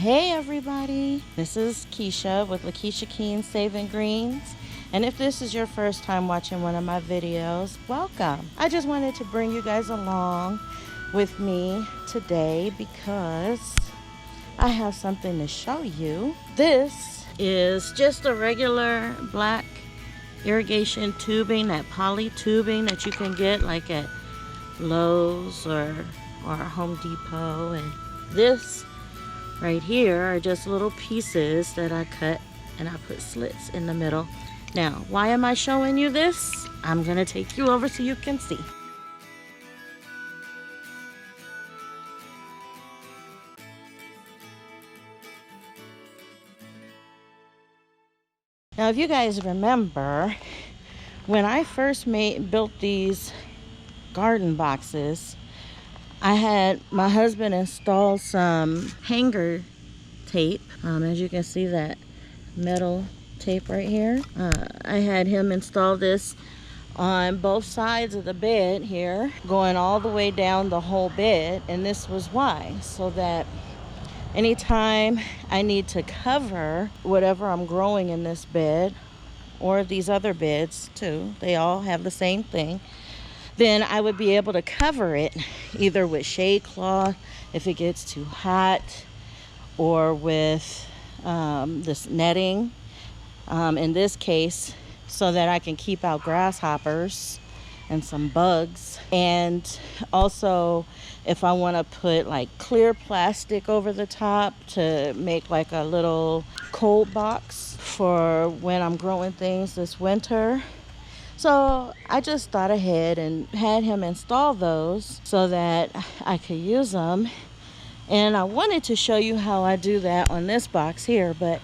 Hey everybody, this is Keisha with Lakisha Keene Saving Greens. And if this is your first time watching one of my videos, welcome. I just wanted to bring you guys along with me today because I have something to show you. This is just a regular black irrigation tubing, that poly tubing that you can get like at Lowe's or Home Depot. And this right here are just little pieces that I cut and I put slits in the middle. Now, why am I showing you this? I'm gonna take you over so you can see. Now, if you guys remember, when I first built these garden boxes, I had my husband install some hanger tape. As you can see, that metal tape right here. I had him install this on both sides of the bed here, going all the way down the whole bed. And this was why, so that anytime I need to cover whatever I'm growing in this bed, or these other beds too, they all have the same thing, then I would be able to cover it either with shade cloth if it gets too hot, or with this netting, in this case, so that I can keep out grasshoppers and some bugs. And also, if I want to put like clear plastic over the top to make like a little cold box for when I'm growing things this winter. So I just thought ahead and had him install those so that I could use them. And I wanted to show you how I do that on this box here, but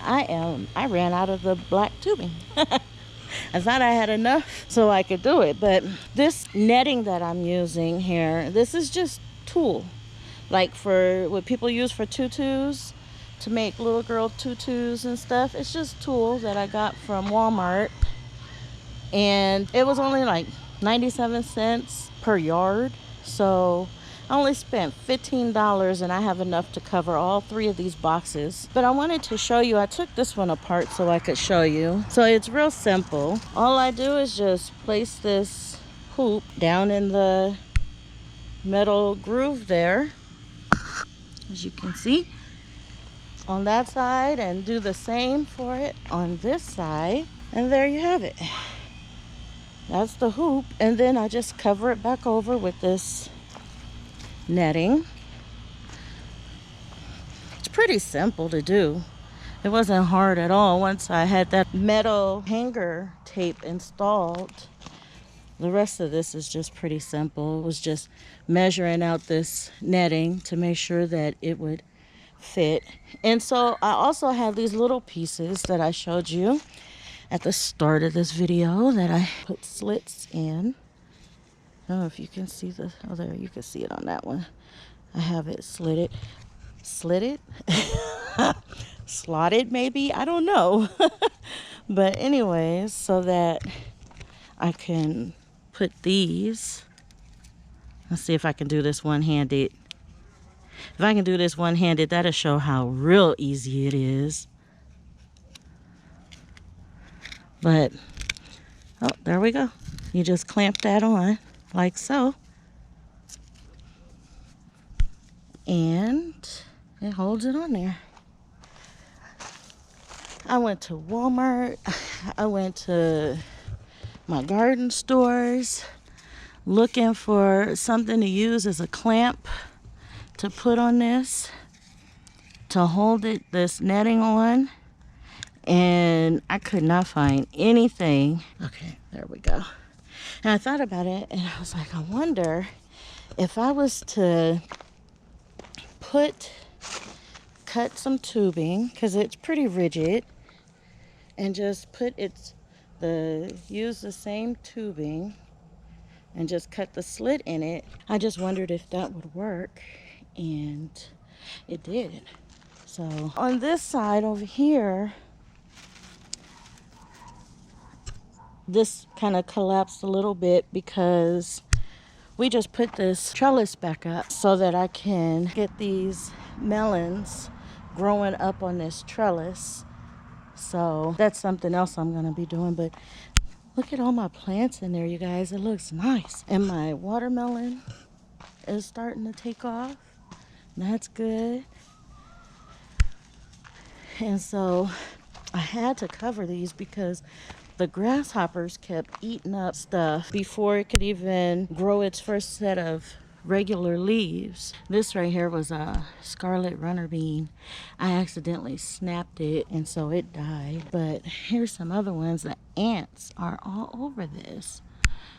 I ran out of the black tubing. I thought I had enough so I could do it, but this netting that I'm using here, this is just tulle, like for what people use for tutus, to make little girl tutus and stuff. It's just tulle that I got from Walmart, and it was only like 97 cents per yard. So I only spent $15 and I have enough to cover all three of these boxes. But I wanted to show you, I took this one apart so I could show you. So it's real simple. All I do is just place this hoop down in the metal groove there, as you can see, on that side, and do the same for it on this side. And there you have it. That's the hoop, and then I just cover it back over with this netting. It's pretty simple to do. It wasn't hard at all once I had that metal hanger tape installed. The rest of this is just pretty simple. It was just measuring out this netting to make sure that it would fit. And so I also have these little pieces that I showed you at the start of this video that I put slits in. I don't know if you can see the, oh there, you can see it on that one. I have it slotted maybe, I don't know. But anyways, so that I can put these, let's see if I can do this one-handed. If I can do this one-handed, that'll show how real easy it is. But, oh, there we go. You just clamp that on like so. And it holds it on there. I went to Walmart. I went to my garden stores looking for something to use as a clamp to put on this, to hold it, this netting on. And I could not find anything. Okay, there we go. And I thought about it and I was like, I wonder if I was to cut some tubing, because it's pretty rigid, and just use the same tubing and just cut the slit in it. I just wondered if that would work, and it did. So on this side over here, this kind of collapsed a little bit because we just put this trellis back up so that I can get these melons growing up on this trellis. So that's something else I'm going to be doing. But look at all my plants in there, you guys. It looks nice. And my watermelon is starting to take off. That's good. And so I had to cover these because the grasshoppers kept eating up stuff before it could even grow its first set of regular leaves. This right here was a scarlet runner bean. I accidentally snapped it and so it died. But here's some other ones. The ants are all over this.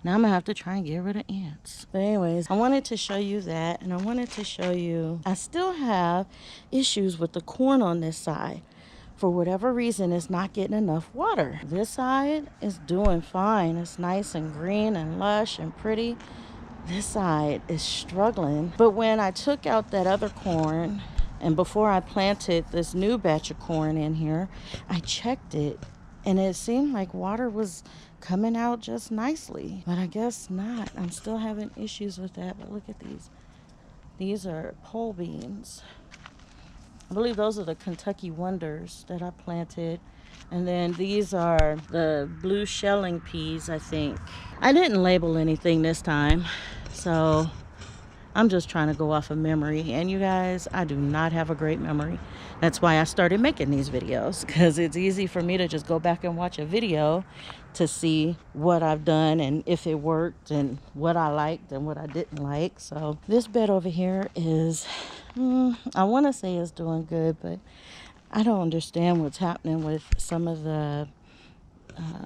Now I'm gonna have to try and get rid of ants. But anyways, I wanted to show you that, and I wanted to show you I still have issues with the corn on this side. For whatever reason, it's not getting enough water. This side is doing fine. It's nice and green and lush and pretty. This side is struggling. But when I took out that other corn, and before I planted this new batch of corn in here, I checked it, and it seemed like water was coming out just nicely. But I guess not. I'm still having issues with that. But look at these. These are pole beans. I believe those are the Kentucky Wonders that I planted. And then these are the blue shelling peas, I think. I didn't label anything this time, so I'm just trying to go off of memory. And you guys, I do not have a great memory. That's why I started making these videos, because it's easy for me to just go back and watch a video to see what I've done and if it worked and what I liked and what I didn't like. So this bed over here is, I want to say it's doing good, but I don't understand what's happening with some of the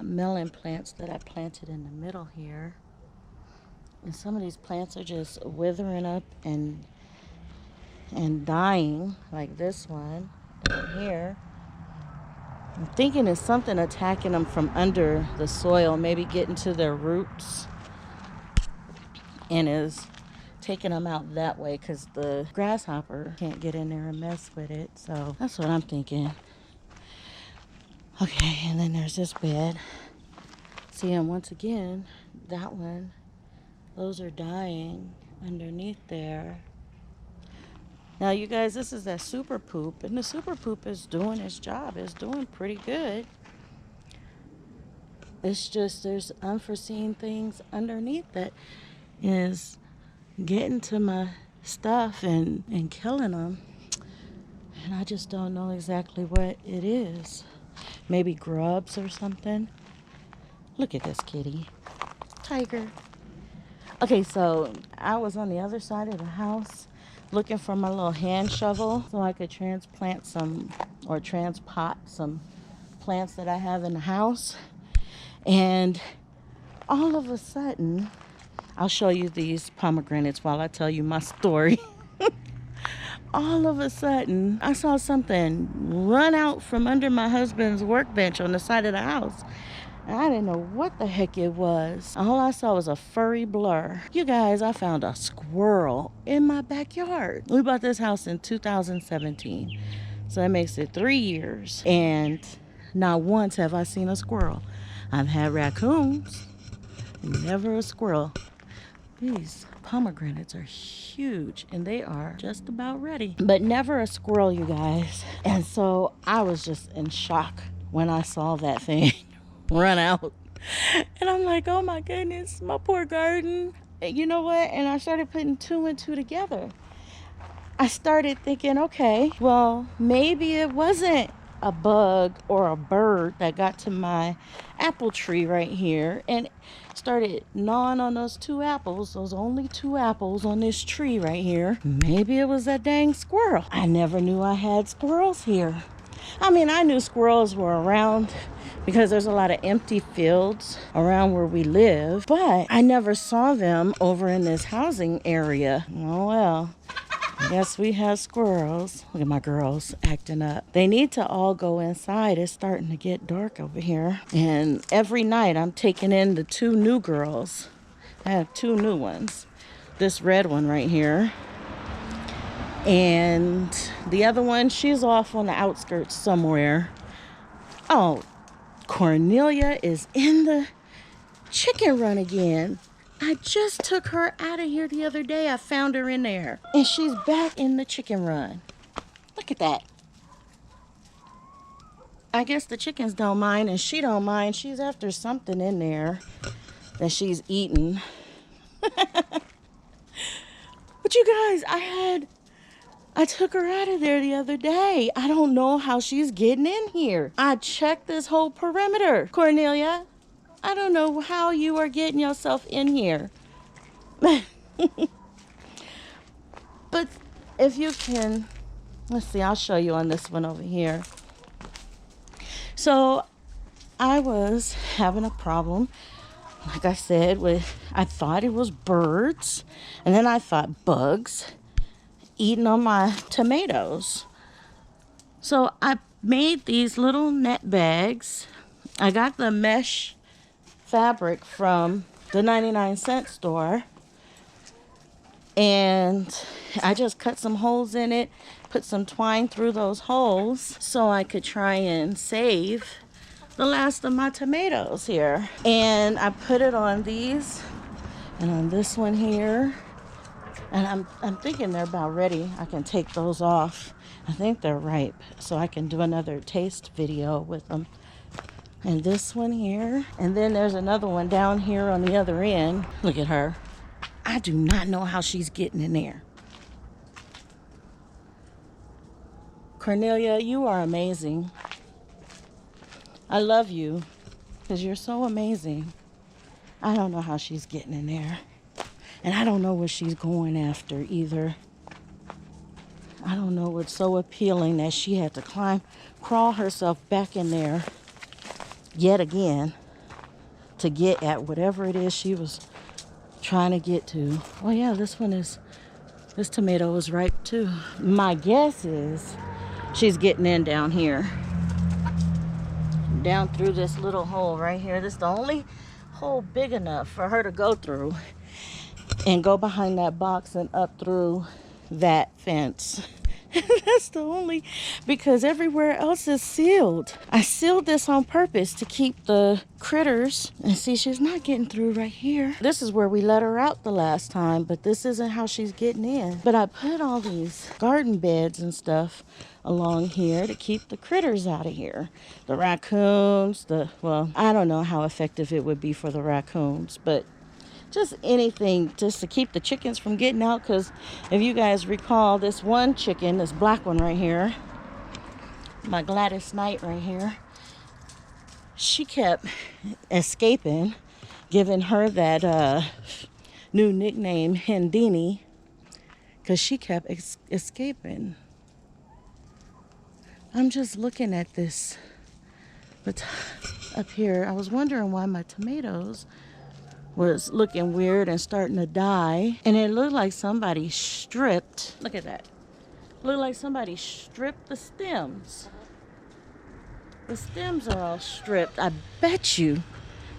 melon plants that I planted in the middle here. And some of these plants are just withering up and dying, like this one down here. I'm thinking it's something attacking them from under the soil, maybe getting to their roots, and is taking them out that way because the grasshopper can't get in there and mess with it. So that's what I'm thinking. Okay, and then there's this bed. See, and once again, that one, those are dying underneath there. Now, you guys, this is that super poop, and the super poop is doing its job. It's doing pretty good. It's just there's unforeseen things underneath that is getting to my stuff and killing them. And I just don't know exactly what it is. Maybe grubs or something. Look at this kitty. Tiger. Okay, so I was on the other side of the house looking for my little hand shovel so I could transplant some or transpot some plants that I have in the house. And all of a sudden, I'll show you these pomegranates while I tell you my story. All of a sudden, I saw something run out from under my husband's workbench on the side of the house. And I didn't know what the heck it was. All I saw was a furry blur. You guys, I found a squirrel in my backyard. We bought this house in 2017. So that makes it 3 years. And not once have I seen a squirrel. I've had raccoons, never a squirrel. These pomegranates are huge and they are just about ready. But never a squirrel, you guys. And so I was just in shock when I saw that thing run out. And I'm like, oh my goodness, my poor garden. You know what? And I started putting 2 and 2 together. I started thinking, okay, well, maybe it wasn't a bug or a bird that got to my apple tree right here and started gnawing on those 2 apples, those only 2 apples on this tree right here. Maybe it was that dang squirrel. I never knew I had squirrels here. I mean, I knew squirrels were around because there's a lot of empty fields around where we live, but I never saw them over in this housing area. Oh well, I guess we have squirrels. Look at my girls acting up. They need to all go inside. It's starting to get dark over here. And every night I'm taking in the 2 new girls. I have 2 new ones. This red one right here. And the other one, she's off on the outskirts somewhere. Oh, Cornelia is in the chicken run again. I just took her out of here the other day. I found her in there. And she's back in the chicken run. Look at that. I guess the chickens don't mind and she don't mind. She's after something in there that she's eating. But you guys, I took her out of there the other day. I don't know how she's getting in here. I checked this whole perimeter. Cornelia, I don't know how you are getting yourself in here. But if you can, let's see, I'll show you on this one over here. So I was having a problem, like I said, I thought it was birds, and then I thought bugs eating on my tomatoes. So I made these little net bags. I got the mesh fabric from the 99-cent store, and I just cut some holes in it, put some twine through those holes so I could try and save the last of my tomatoes here. And I put it on these and on this one here. And I'm thinking they're about ready. I can take those off. I think they're ripe, so I can do another taste video with them. And this one here. And then there's another one down here on the other end. Look at her. I do not know how she's getting in there. Cornelia, you are amazing. I love you because you're so amazing. I don't know how she's getting in there. And I don't know what she's going after either. I don't know what's so appealing that she had to crawl herself back in there yet again to get at whatever it is she was trying to get to. Oh yeah, this tomato is ripe too. My guess is she's getting in down here. Down through this little hole right here. This is the only hole big enough for her to go through and go behind that box and up through that fence. That's the only, because everywhere else is sealed. I sealed this on purpose to keep the critters. And see, she's not getting through right here. This is where we let her out the last time, but this isn't how she's getting in. But I put all these garden beds and stuff along here to keep the critters out of here. The raccoons, well, I don't know how effective it would be for the raccoons, but just anything just to keep the chickens from getting out. Because if you guys recall, this one chicken, this black one right here, my Gladys Knight right here, she kept escaping, giving her that new nickname Hendini, because she kept escaping. I'm just looking at this, but up here I was wondering why my tomatoes was looking weird and starting to die. And it looked like somebody stripped, look at that. Looked like somebody stripped the stems. The stems are all stripped. I bet you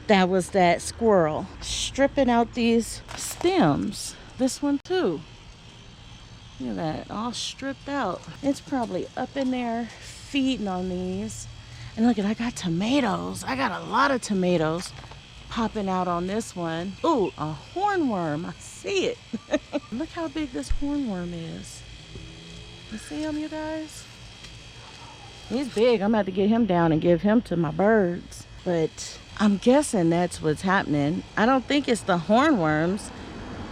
that was that squirrel stripping out these stems. This one too. Look at that, all stripped out. It's probably up in there feeding on these. And look at, I got tomatoes. I got a lot of tomatoes popping out on this one. Ooh, a hornworm. I see it. Look how big this hornworm is. You see him, you guys? He's big. I'm about to get him down and give him to my birds. But I'm guessing that's what's happening. I don't think it's the hornworms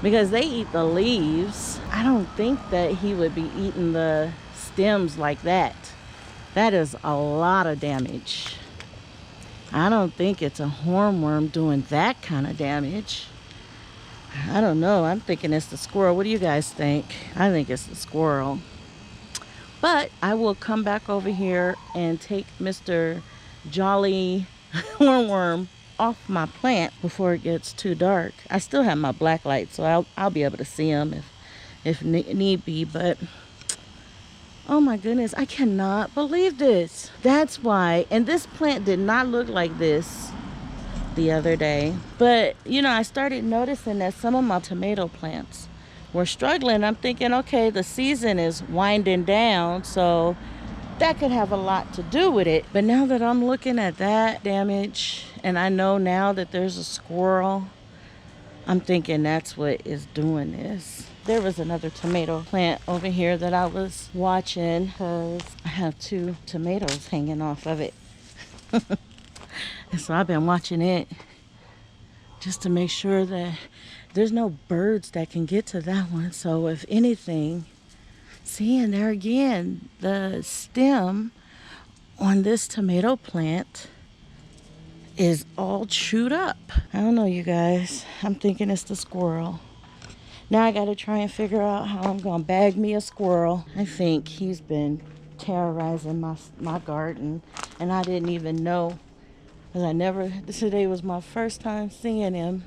because they eat the leaves. I don't think that he would be eating the stems like that. That is a lot of damage. I don't think it's a hornworm doing that kind of damage. I don't know. I'm thinking it's the squirrel. What do you guys think? I think it's the squirrel. But I will come back over here and take Mr. Jolly Hornworm off my plant before it gets too dark. I still have my black light, so I'll be able to see him if need be. But oh my goodness, I cannot believe this. That's why. And this plant did not look like this the other day. But, you know, I started noticing that some of my tomato plants were struggling. I'm thinking, okay, the season is winding down, so that could have a lot to do with it. But now that I'm looking at that damage, and I know now that there's a squirrel, I'm thinking that's what is doing this. There was another tomato plant over here that I was watching because I have 2 tomatoes hanging off of it. And so I've been watching it just to make sure that there's no birds that can get to that one. So if anything, see, and there again, the stem on this tomato plant is all chewed up. I don't know, you guys. I'm thinking it's the squirrel. Now I gotta try and figure out how I'm gonna bag me a squirrel. I think he's been terrorizing my garden, and I didn't even know, because today was my first time seeing him,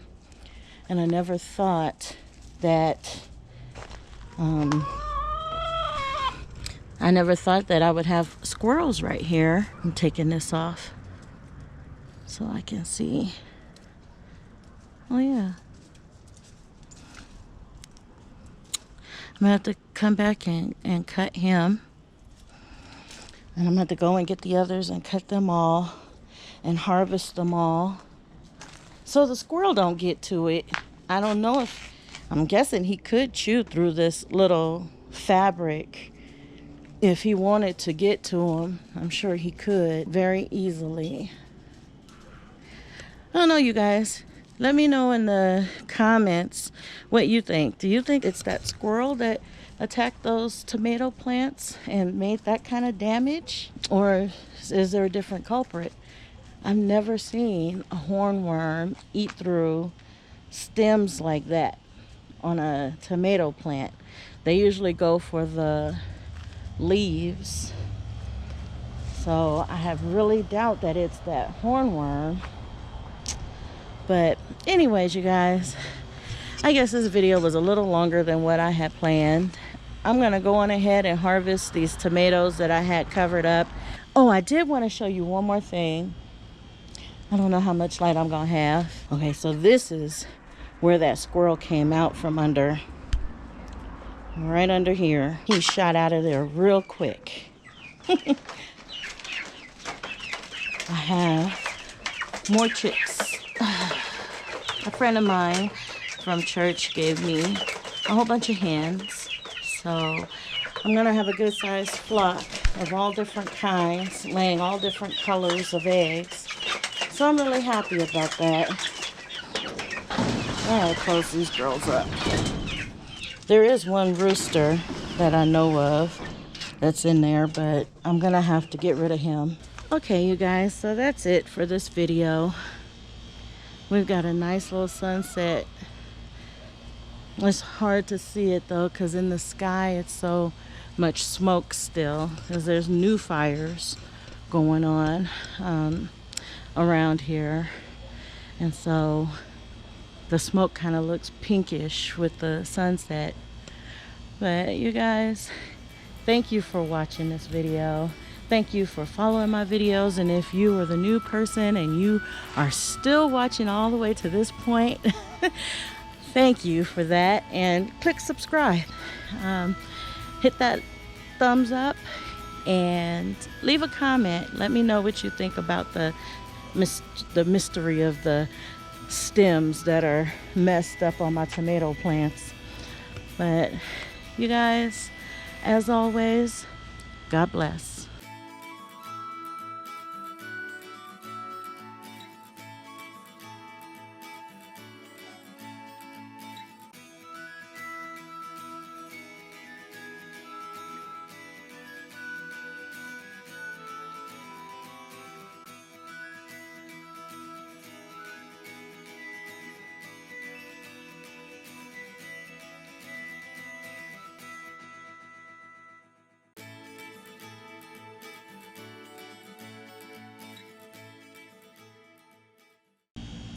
and I never thought that I would have squirrels right here. I'm taking this off so I can see. Oh yeah. I'm gonna have to come back and cut him. And I'm gonna have to go and get the others and cut them all and harvest them all, so the squirrel don't get to it. I don't know if, I'm guessing he could chew through this little fabric if he wanted to get to him. I'm sure he could very easily. I don't know, you guys. Let me know in the comments what you think. Do you think it's that squirrel that attacked those tomato plants and made that kind of damage? Or is there a different culprit? I've never seen a hornworm eat through stems like that on a tomato plant. They usually go for the leaves. So I have really doubt that it's that hornworm. But anyways, you guys, I guess this video was a little longer than what I had planned. I'm gonna go on ahead and harvest these tomatoes that I had covered up. Oh, I did want to show you one more thing. I don't know how much light I'm gonna have. Okay, so this is where that squirrel came out from under. Right under here. He shot out of there real quick. I have more chicks. A friend of mine from church gave me a whole bunch of hens. So I'm gonna have a good sized flock of all different kinds, laying all different colors of eggs. So I'm really happy about that. I gotta close these girls up. There is one rooster that I know of that's in there, but I'm gonna have to get rid of him. Okay, you guys, so that's it for this video. We've got a nice little sunset. It's hard to see it though, because in the sky it's so much smoke still, because there's new fires going on around here, and so the smoke kind of looks pinkish with the sunset. But you guys, thank you for watching this video. Thank you for following my videos, and if you are the new person and you are still watching all the way to this point, thank you for that, and click subscribe. Hit that thumbs up and leave a comment. Let me know what you think about the mystery of the stems that are messed up on my tomato plants. But you guys, as always, God bless.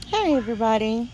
Hey everybody.